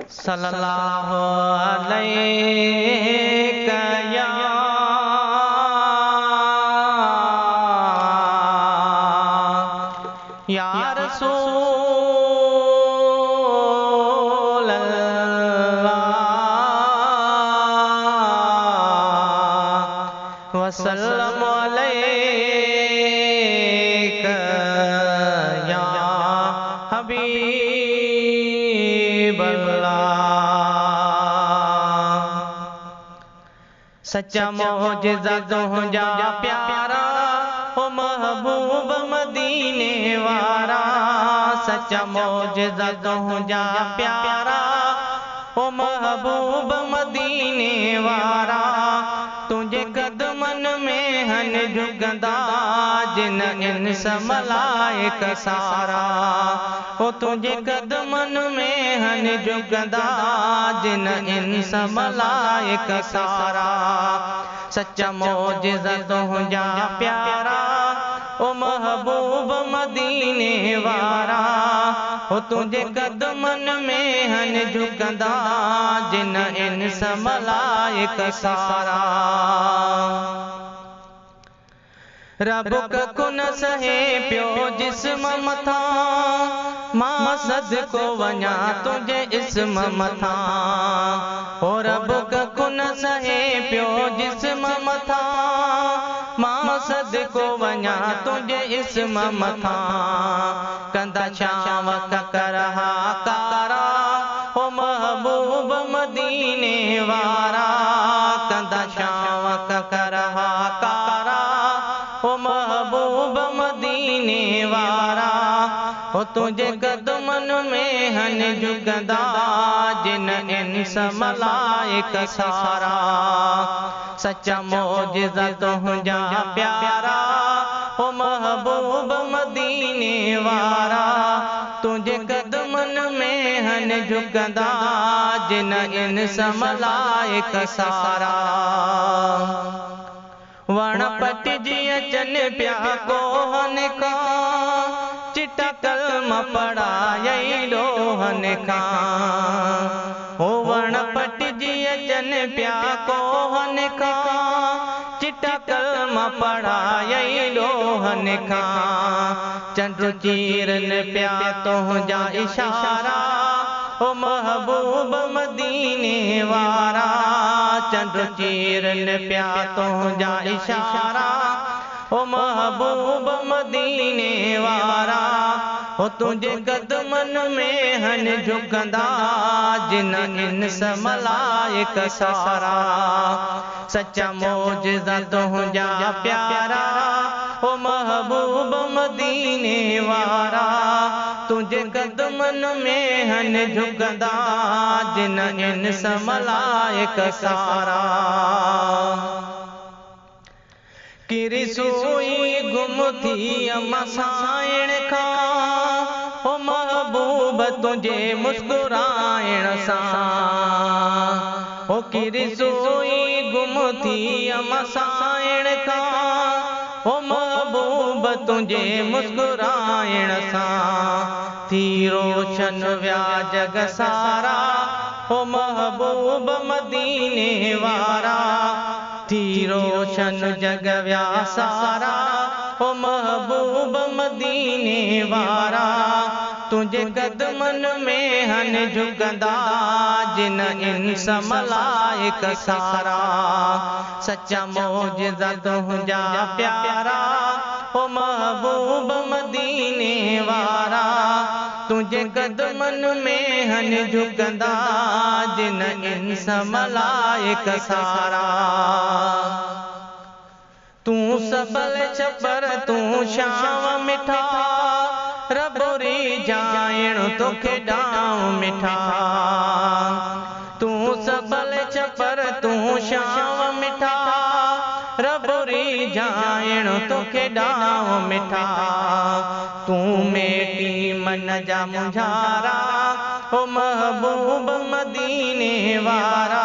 सल्लल्लाहु अलैका या रसूल अल्लाह वसल्लम अलैका या हबीब सच्चा मौजिज़ा तुझा प्यारा हो महबूब मदीने वारा। सच्चा मौजिज़ा तुझा प्यारा हो महबूब मदीने वारा। तुझे कदमन में हन झुकंदा जिन इंस मलाइक सारा। हो तुझे कदमन में हन झुकंदा जिन इंस मलाइक सारा। सच्चा मौजिज़ा तुझा प्यारा ओ महबूब मदीने वारा। हो तुझे कदमन में हन झुकंदा जिन इंस मलाइक सारा। रब कको न सहे पियो जिस्म मथा मां सदको वञा तुझे इस्म मथा। हो रब कको न सहे पियो जिस्म मथा मां सदको वञा तुझे इस्म मथा। कंदा शाम करहा कारा हो महबूब मदीने वारा। कंदा शाम करहा कारा हो महबूब मदीने वारा। हो तुझे कदमन में हन झुकंदा जिन इंस मलाइक सारा। सच्चा मौजिज़ा तुझा प्यारा हो महबूब मदीने वारा। तुझे कदमन में हन झुकंदा जिन इंस मलाइक सारा। वण पटिजी अचन पिया कोहन खां चिटा कलम पढ़ायई लोहन खां। हो वण पटिजी अचन पिया कोहन खां चिटा कलम पढ़ायई लोहन खां। चंड चीरन पिया तुझा इशारा हो महबूब मदीने वारा। चंड चीरन पिया तुझा इशारा हो महबूब मदीने वारा। हो तुझे कदमन में हन झुकंदा जिन इंस मलाइक सारा। सच्चा मौजिज़ा तुझा प्यारा हो महबूब मदीने वारा। तुझे कदमन में हन झुकंदा जिन इंस मलाइक सारा। किरी सोई गुम थी मसाइण खां हो महबूब तुझे मुस्कुराइण सां। हो किरी सोई गुम थी मसाइण खां हो महबूब तुझे मुस्कुराइण सां। थी रोशन व्या जग सारा हो महबूब मदीने वारा। थी रोशन जग व्या सारा हो महबूब मदीने वारा। तुझे कदमन में हन झुकंदा जिन इंस मलाइक सारा। सच्चा मौजिज़ा तुझा प्यारा हो महबूब मदीने वारा। तुझे कदमन में हन झुकंदा जिन इंस मलाइक सारा। तू सबल छपर तू शाम मिठा रबोरी जाइण तोखे डाम मिठा। तू सबल छपर तू शाम मिठा रबोरी जाइण तोखे डाम मिठा। तू मेटी मन जा मुझारा हो महबूब मदीने वारा।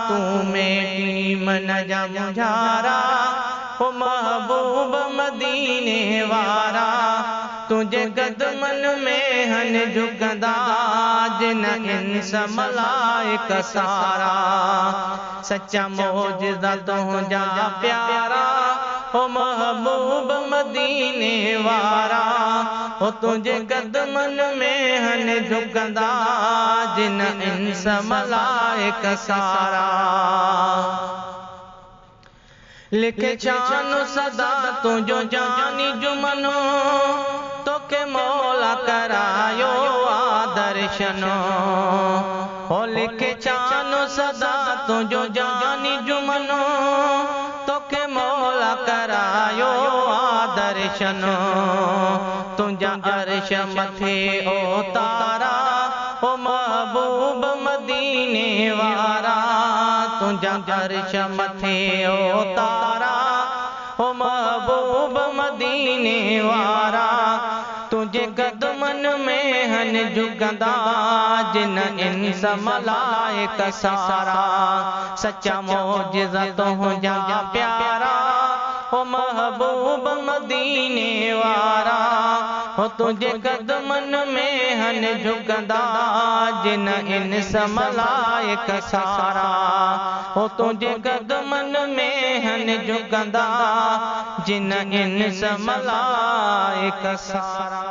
तू मेटी मन जा मुझारा हो महबूब मदीने वारा। तुझे कदमन में हन झुकंदा जिन इंस मलाइक सारा सच्चा मौजज़ा तुझा प्यारा ओ महबूब मदीने वारा ओ तुझे कदमन में हन झुकंदा जिन इंस मलाइक सारा लिखे शान सदा तुझो जानी जुमनो तोखे मौला करायो आदर्शनो ओ लिखे शान सदा तुझो जानी जुमनो तोखे मौला करायो आदर्शनो तुझा अर्श मथे ओ तारा ओ महबूब मदीने वारा तुझा अर्श मथे ओ तारा ओ महबूब मदीने वारा तुझे कदमन में हन झुकंदा जिन इंस मलाइक सारा सच्चा मौजज़ा तुझा प्यारा ओ महबूब मदीने वारा हो तुझे कदमन में हन झुकंदा जिन इंस मलाइक सारा हो तुझे कदमन में हन झुकंदा जिन इंस मलाइक सारा।